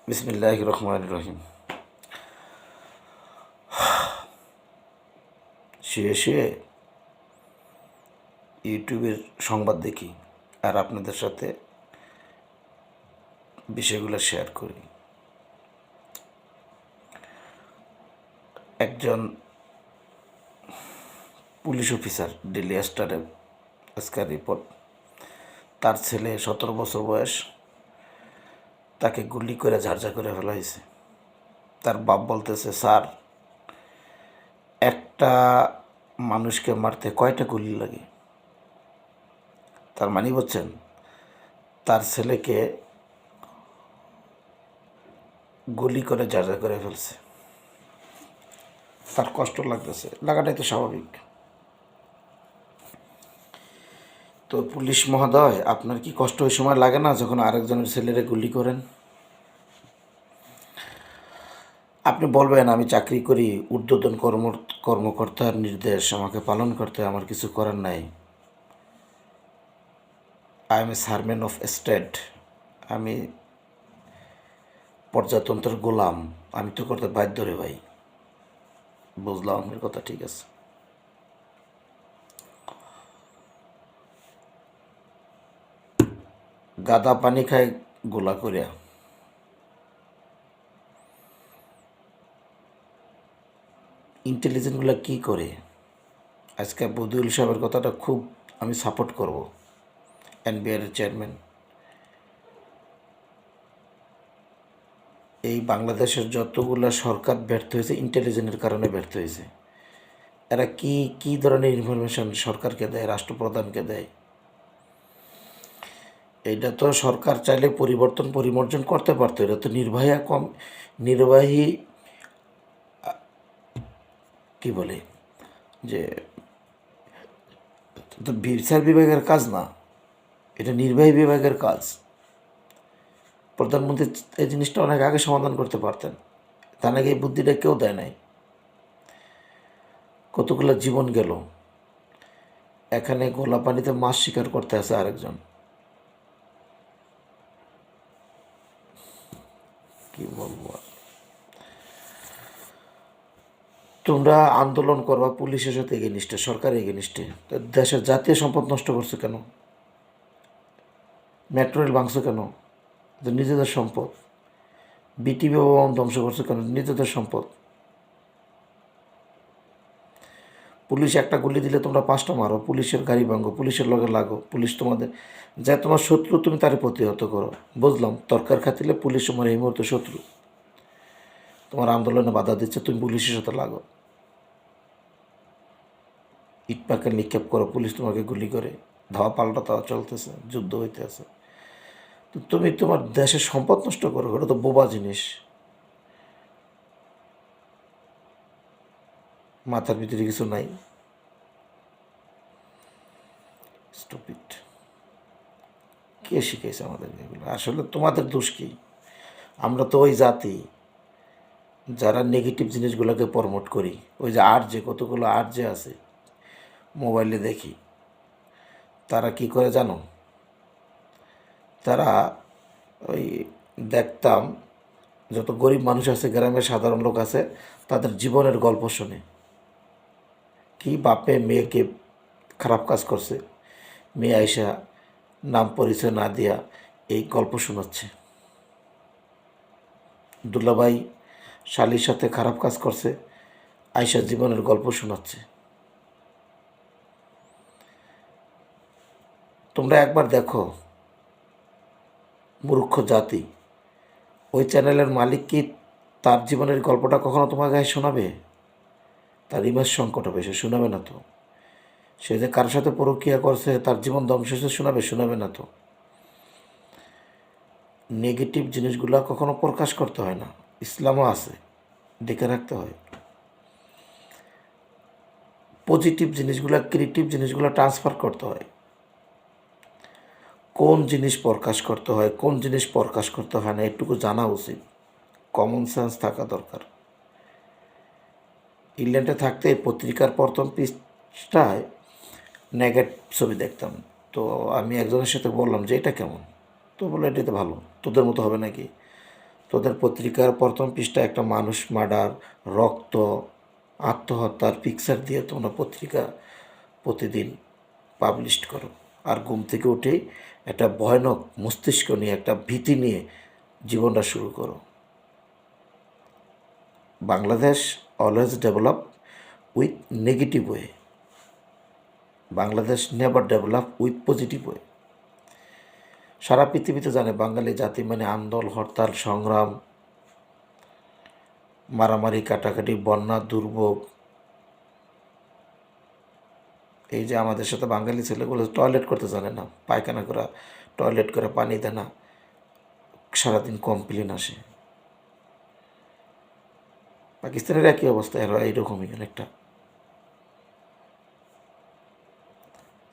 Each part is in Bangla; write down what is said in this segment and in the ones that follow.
বিসমিল্লাহির রহমানির রহিম। শুয়ে শুয়ে ইউটিউবের সংবাদ দেখি আর আপনাদের সাথে বিষয়গুলো শেয়ার করি। একজন পুলিশ অফিসার, ডেলি স্টারের আজকের রিপোর্ট, তার ছেলে 17 বছর বয়স, তাকে গুলি করে ঝাড়ঝা করে ফেলা হয়েছে। তার বাপ বলতেছে, স্যার, একটা মানুষকে মারতে কয়টা গুলি লাগে? তার মানে বলছেন তার ছেলেকে গুলি করে ঝাড়ঝা করে ফেলছে। তার কষ্ট লাগতেছে, লাগাটাই তো স্বাভাবিক। তো পুলিশ মহোদয়, আপনার কি কষ্ট ওই সময় লাগে না যখন আরেকজনের ছেলেরে গুলি করেন? আপনি বলবেন, আমি চাকরি করি, ঊর্ধ্বতন কর্মকর্তার নির্দেশ আমাকে পালন করতে, আমার কিছু করার নাই। I M A servant of state, আমি প্রজাতন্ত্রের গোলাম, আমি তো করতে বাধ্য রে ভাই। বুঝলাম আপনার কথা, ঠিক আছে। গাদা পানি খায় গোলা করিয়া। ইন্টেলিজেন্টগুলো কী করে? আজকে বদিউল সাহেবের কথাটা খুব আমি সাপোর্ট করব। এনবিআর চেয়ারম্যান, এই বাংলাদেশের যতগুলো সরকার ব্যর্থ হয়েছে ইন্টেলিজেন্সের কারণে ব্যর্থ হয়েছে। এরা কি কি ধরনের ইনফরমেশন সরকারকে দেয়, রাষ্ট্রপ্রধানকে দেয়? এটা তো সরকার চাইলে পরিবর্তন করতে পারতো। এটা তো নির্বাহী কি বলে যে, তো বিচার বিভাগের কাজ না, এটা নির্বাহী বিভাগের কাজ। প্রধানমন্ত্রী এই জিনিসটা অনেক আগে সমাধান করতে পারতেন। তা নাকি এই বুদ্ধিটা কেউ দেয় নাই। কতগুলো জীবন গেল। এখানে গোলা পানিতে মাছ শিকার করতে আছে আরেকজন। কি বলবো আর? তোমরা আন্দোলন করবা পুলিশের সাথে এগেনিস্টে, সরকার এগেনিস্টে, দেশের জাতীয় সম্পদ নষ্ট করছো কেন? মেট্রো রেল ভাঙছো কেন? নিজেদের সম্পদ। বিটিভি ভবন ধ্বংস করছো কেন? নিজেদের সম্পদ। পুলিশ একটা গুলি দিলে তোমরা 5টা মারো, পুলিশের গাড়ি ভাঙো, পুলিশের লগে লাগো, পুলিশ তোমাদের যা তোমার শত্রু, তুমি তারে প্রতিহত করো। বুঝলাম, তর্কার খাতিলে পুলিশ তোমার এই মুহূর্তে শত্রু, তোমার আন্দোলনে বাধা দিচ্ছে, তুমি পুলিশের সাথে লাগো, ইটপাকের নিক্ষেপ করো, পুলিশ তোমাকে গুলি করে, ধাওয়া পাল্টা তাওয়া চলতেছে, যুদ্ধ হইতে আছে। তো তুমি তোমার দেশের সম্পদ নষ্ট করো, ওটা তো বোবা জিনিস। মাথার ভিতরে কিছু নাই। স্টুপিড। কে শিখেছে আমাদেরকে এগুলো? আসলে তোমাদের দোষ কি? আমরা তো ওই জাতি যারা নেগেটিভ জিনিসগুলোকে প্রমোট করি। ওই যে কতগুলো যে আছে মোবাইলে দেখি, তারা কি করে জানো? তারা ওই দেখতাম যত গরিব মানুষ আছে, গ্রামের সাধারণ লোক আছে, তাদের জীবনের গল্প শোনে। কি বাপে মেয়েকে খারাপ কাজ করছে, মেয়ে আইসা নাম পরিচয় না দিয়া এই গল্প শোনাচ্ছে। দুলাভাই শালির সাথে খারাপ কাজ করছে, আয়সা জীবনের গল্প শোনাচ্ছে। তোমরা একবার দেখো, মূর্খ জাতি, ওই চ্যানেলের মালিক কি তার জীবনের গল্পটা কখনো তোমার গায়ে শোনাবে? তার ইমেজ সংকট হবে, সে শোনাবে না তো। সে যে কারোর সাথে পরকীয়া করছে, তার জীবন ধ্বংস হয়েছে, শোনাবে না তো। নেগেটিভ জিনিসগুলো কখনো প্রকাশ করতে হয় না, ইসলামও আছে, ডেকে রাখতে হয়। পজিটিভ জিনিসগুলো, ক্রিয়েটিভ জিনিসগুলো ট্রান্সফার করতে হয়। কোন জিনিস প্রকাশ করতে হয়, কোন জিনিস প্রকাশ করতে হয় না, এটুকু জানা উচিত। কমন সেন্স থাকা দরকার। ইংল্যান্ডে থাকতে পত্রিকার প্রথম পৃষ্ঠায় নেগেটিভ ছবি দেখতাম। তো আমি একজনের সাথে বললাম যে এটা কেমন? তো বললো, এটা তো ভালো, তোদের মতো হবে নাকি? তোদের পত্রিকার প্রথম পৃষ্ঠায় একটা মানুষ মার্ডার, রক্ত, আত্মহত্যার পিকচার দিয়ে তোমরা পত্রিকা প্রতিদিন পাবলিশ করো। আর ঘুম থেকে উঠেই একটা ভয়ানক মস্তিষ্ক নিয়ে, একটা ভীতি নিয়ে জীবনটা শুরু করো। Bangladesh always develop with negative way, Bangladesh never develop with positive way. সারা পৃথিবীতে জানে বাঙালি জাতি মানে আন্দোলন, হরতাল, সংগ্রাম, মারামারি, কাটাকাটি, বন্যা, দুর্ভোগ। এই যে আমাদের সাথে বাঙালি ছেলেগুলো টয়লেট করতে জানে না, পায়খানা করা, টয়লেট করে পানি দেয় না, সারাদিন কমপ্লেন আসে। পাকিস্তানের একই অবস্থা, এরা এইরকমই অনেকটা।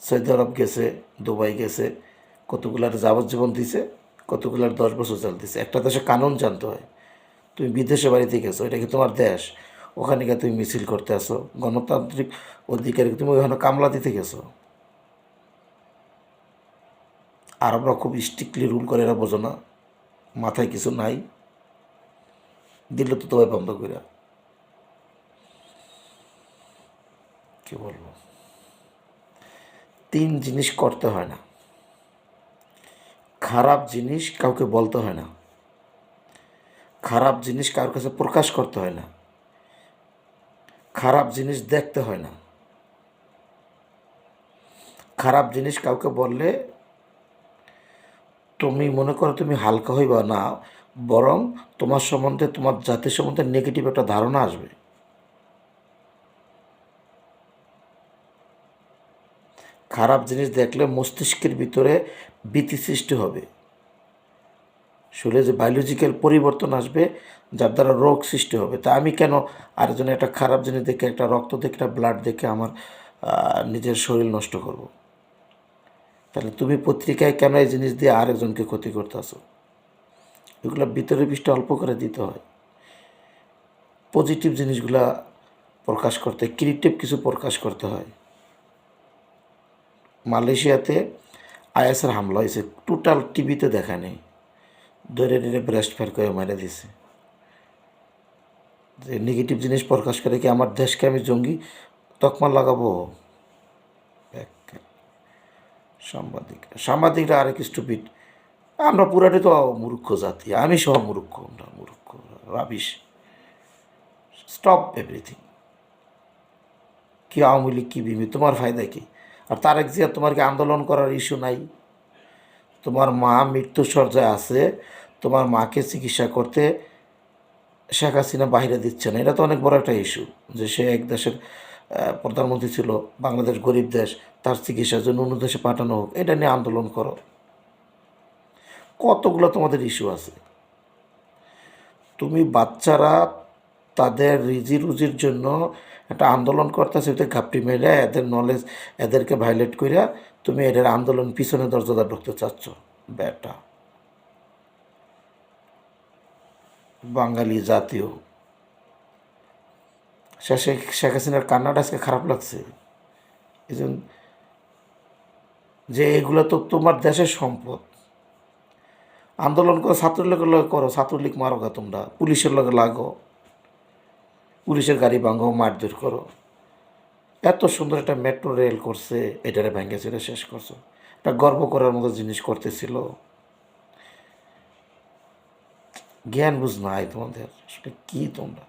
সৌদি আরব গেছে, দুবাই গেছে, কতগুলার যাবজ্জীবন দিছে, কতগুলার 10 বছর জেল দিছে। একটা দেশে কানুন জানতে হয়। তুমি বিদেশে বাড়িতে গেছো, এটা কি তোমার দেশ? ওখানে গিয়ে তুমি মিছিল করতে আসো, গণতান্ত্রিক অধিকারী তুমি ওখানে কামলা দিতে গেছো। আরবরা খুব স্ট্রিক্টলি রুল করে, এরা বোঝো না, মাথায় কিছু নাই, দিল তো তোমায় বন্ধ করে। কি বলবো, 3 জিনিস করতে হয় না। খারাপ জিনিস কাউকে বলতে হয় না, খারাপ জিনিস কারোর কাছে প্রকাশ করতে হয় না, খারাপ জিনিস দেখতে হয় না। খারাপ জিনিস কাউকে বললে তুমি মনে করো তুমি হালকা হইবা না, বরং তোমার সম্বন্ধে, তোমার জাতির সম্বন্ধে নেগেটিভ একটা ধারণা আসবে। খারাপ জিনিস দেখলে মস্তিষ্কের ভিতরে ভীতি সৃষ্টি হবে, শরীরে যে বায়োলজিক্যাল পরিবর্তন আসবে, যার দ্বারা রোগ সৃষ্টি হবে। তা আমি কেন আরেকজনের একটা খারাপ জিনিস দেখে, একটা রক্ত দেখে, একটা ব্লাড দেখে আমার নিজের শরীর নষ্ট করব? তাহলে তুমি পত্রিকায় কেন এই জিনিস দিয়ে আরেকজনকে ক্ষতি করতেছো? এগুলো ভিতরে পৃষ্ঠে অল্প করে দিতে হয়। পজিটিভ জিনিসগুলা প্রকাশ করতে, ক্রিয়েটিভ কিছু প্রকাশ করতে হয়। মালয়েশিয়াতে আইএসের হামলা হয়েছে, টোটাল টিভিতে দেখা নেই, ধরে ধরে ব্রেস্ট ফায়ার করে মেরে দিছে। যে নেগেটিভ জিনিস প্রকাশ করে কি আমার দেশকে আমি জঙ্গি তকমা লাগাবো? সাংবাদিকরা আরেক স্টুপিড। আমরা পুরাটাই তো মূর্খ জাতি, আমি সহ মূর্খ, আমরা মূর্খ, রাবিশ। Stop everything. কি আওয়ামী লীগ, কি বিমি, তোমার ফায়দা কি? আর তারেক জিয়া, তোমার কি আন্দোলন করার ইস্যু নাই? তোমার মা মৃত্যু সজ্জায় আছে, তোমার মাকে চিকিৎসা করতে শেখ হাসিনা বাইরে দিচ্ছে না, এটা তো অনেক বড় একটা ইস্যু। যে সে এক দেশের প্রধানমন্ত্রী ছিল, বাংলাদেশ গরিব দেশ, তার চিকিৎসার জন্য অন্য দেশে পাঠানো হোক, এটা নিয়ে আন্দোলন করো। কতগুলো তোমাদের ইস্যু আছে। তুমি বাচ্চারা তাদের রিজি রুজির জন্য একটা আন্দোলন করতেছে, ওদের ঘাপটি মেরে এদের নলেজ, এদেরকে ভাইলেট করিয়া তুমি এদের আন্দোলন পিছনে দরজাটা ঢুকতে চাচ্ছ। বেটা বাঙালি জাতীয়। শেখ হাসিনার কান্নাটা আজকে খারাপ লাগছে, এই যে এগুলো তো তোমার দেশের সম্পদ। আন্দোলন করো, ছাত্রলীগের লগে করো, ছাত্রলীগ মারো গা, তোমরা পুলিশের লগে লাগো, পুলিশের গাড়ি ভাঙো, মারধর করো। এত সুন্দর একটা মেট্রো রেল করছে, এটারে ভেঙে ছেড়ে শেষ করছো। একটা গর্ব করার মতো জিনিস করতেছিল, জ্ঞান বুঝ নাই তোমাদের। আসলে কি তোমরা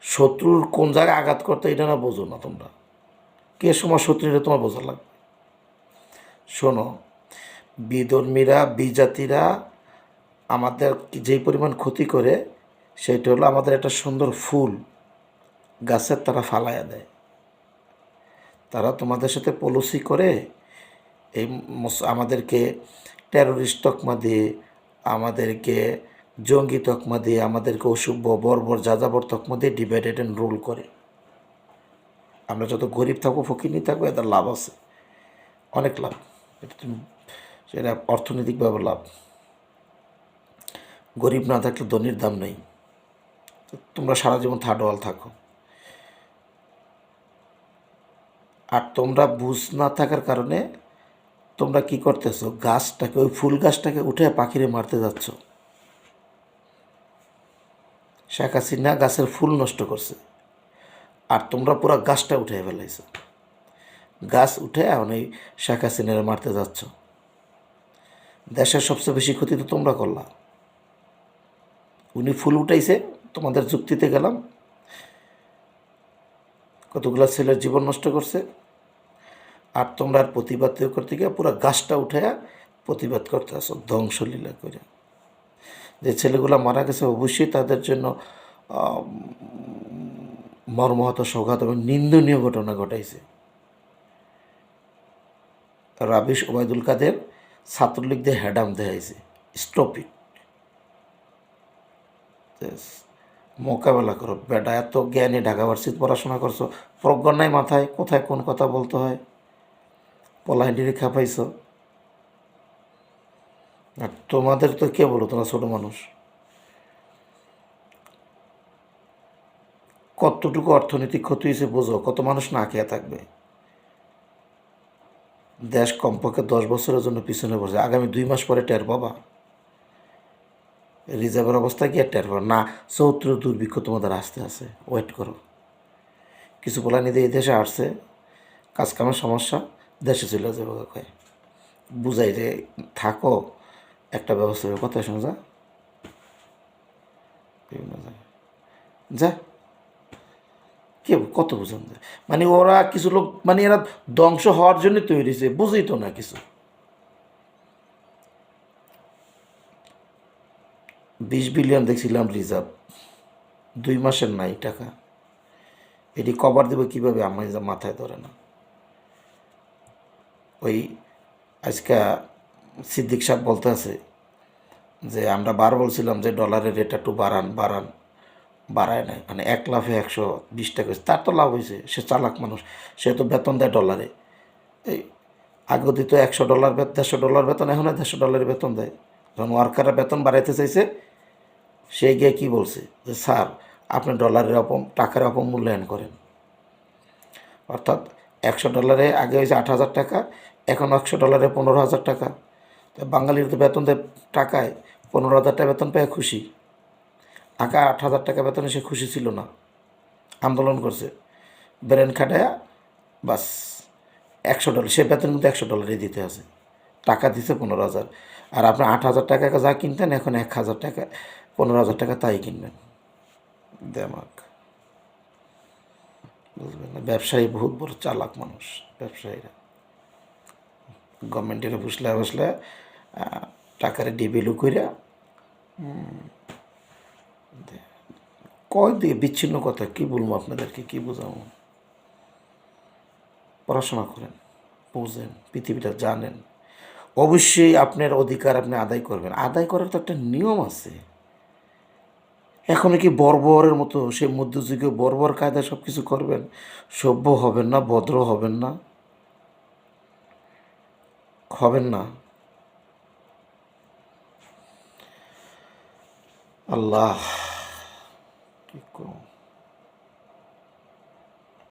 শত্রুর কোন জায়গায় আঘাত করতে এটা না বোঝো না তোমরা? কে সময় শত্রু, এটা তোমার বোঝা লাগবে। শোনো, বিধর্মীরা, বিজাতিরা আমাদের যেই পরিমাণ ক্ষতি করে, সেটা হলো আমাদের একটা সুন্দর ফুল গাছের তারা ফালাইয়া দেয়। তারা তোমাদের সাথে পলিসি করে এই আমাদেরকে টেরোরিস্ট তকমা দিয়ে, আমাদেরকে জঙ্গি তকমা দিয়ে, আমাদেরকে অসভ্য বর্বর যাযাবর তকমা দিয়ে ডিভাইডেড অ্যান্ড রুল করে। আমরা যত গরিব থাকবো, ফকিনি থাকবো, এদের লাভ আছে, অনেক লাভ। সেটা অর্থনৈতিকভাবে লাভ। গরিব না থাকলে ধনির দাম নেই। তোমরা সারা জীবন থার্ড ওয়াল থাকো। আর তোমরা বুঝ না থাকার কারণে তোমরা কি করতেছো, গাছটাকে, ওই ফুল গাছটাকে উঠে পাখিরে মারতে যাচ্ছ। শেখ হাসিনা গাছের ফুল নষ্ট করছে, আর তোমরা পুরো গাছটা উঠে ফেলাইছো। গাছ উঠে এখন এই শেখ হাসিনারে মারতে যাচ্ছ। দেশের সবচেয়ে বেশি ক্ষতি তো তোমরা করলা। উনি ফুল উঠাইছে, তোমাদের যুক্তিতে গেলাম, কতগুলো ছেলের জীবন নষ্ট করছে, আর তোমরা আর প্রতিবাদ করতে গিয়ে পুরো গাছটা উঠাইয়া প্রতিবাদ করতে আসো ধ্বংসলীলা করে। যে ছেলেগুলো মারা গেছে অবশ্যই তাদের জন্য মর্মাহত, সৌঘাত এবং নিন্দনীয় ঘটনা ঘটাইছে। রাবিশ ওবায়দুল কাদের ছাত্রলীগদের হ্যাডাম দেখাইছে। স্টপ ইট, মোকাবেলা করো। বেটা এত জ্ঞানী, ঢাকা ভার্সিটি পড়াশোনা করছো, প্রজ্ঞা নাই মাথায়, কোথায় কোন কথা বলতে হয়। পলাহান্ডিরে খাপাইছ। আর তোমাদের তো কে বলো, তোমরা ছোট মানুষ। কতটুকু অর্থনৈতিক ক্ষতি হয়েছে বোঝো, কত মানুষ না খেয়ে থাকবে। দেশ কমপক্ষে 10 বছরের জন্য পিছনে পড়ছে। আগামী 2 মাস পরে টের পাবা। রিজার্ভের অবস্থা কি আর টের পাবা না? চৌত্র দুর্ভিক্ষ তোমাদের আসতে আছে, ওয়েট করো। কিছু পোলানিতে এই দেশে আসছে, কাজকামের সমস্যা, দেশে চলে যাবে। কয় বুঝাই যে থাকো, একটা ব্যবস্থা হবে। কথা শোনো, যা যা, কে কত বুঝান যায়? মানে ওরা কিছু লোক, মানে এরা ধ্বংস হওয়ার জন্য তৈরি হয়েছে, বুঝেই তো না কিছু। 20 বিলিয়ন দেখছিলাম রিজার্ভ, 2 মাসের নাই টাকা। এটি কভার দেবে কীভাবে, আমার যা মাথায় ধরে না। ওই আজকে সিদ্দিক সাহেব বলতে আছে যে আমরা বার বলছিলাম যে ডলারের রেট একটু বাড়ান বাড়ান, বাড়ায় নাই। মানে 1 লাফে 120 টাকা হয়েছে, তার তো লাভ হয়েছে, সে চালাক মানুষ, সে তো বেতন দেয় ডলারে। এই আগে দিত $100, $150 বেতন, এখন $150 বেতন দেয়। যখন ওয়ার্কাররা বেতন বাড়াইতে চাইছে, সে গিয়ে কী বলছে যে স্যার আপনি ডলারের টাকার অপমূল্যায়ন করেন। অর্থাৎ $100 আগে হয়েছে 8,000 টাকা, এখন $100 15,000 টাকা। তো বাঙালির তো বেতন দেয় টাকায়, 15,000 টাকা বেতন পেয়ে খুশি। আগে 8,000 টাকা বেতনে সে খুশি ছিল না, আন্দোলন করছে, ব্রেন খাটায়া বাস $100, সে বেতন কিন্তু $100 দিতে আছে, টাকা দিছে 15,000। আর আপনি 8,000 টাকা যা কিনতেন, এখন 1,000 টাকা, 15,000 টাকা তাই কিনবেন। দেমাক, বুঝবেন না? ব্যবসায়ী বহুত বড় চালাক মানুষ ব্যবসায়ীরা। গভর্নমেন্টের বসলে বসলে টাকারে ডিবিলু কইরা কয় দিয়ে বিচ্ছিন্ন কথা। কি বলবো আপনাদেরকে, কি বোঝাবো? পড়াশোনা করেন, বুঝেন, পৃথিবীটা জানেন। অবশ্যই আপনার অধিকার আপনি আদায় করবেন। আদায় করার তো একটা নিয়ম আছে। এখন কি বর্বরের মতো সে মধ্যযুগে বর্বর কায়দায় সব কিছু করবেন? সভ্য হবেন না, ভদ্র হবেন না, হবেন না। আল্লাহ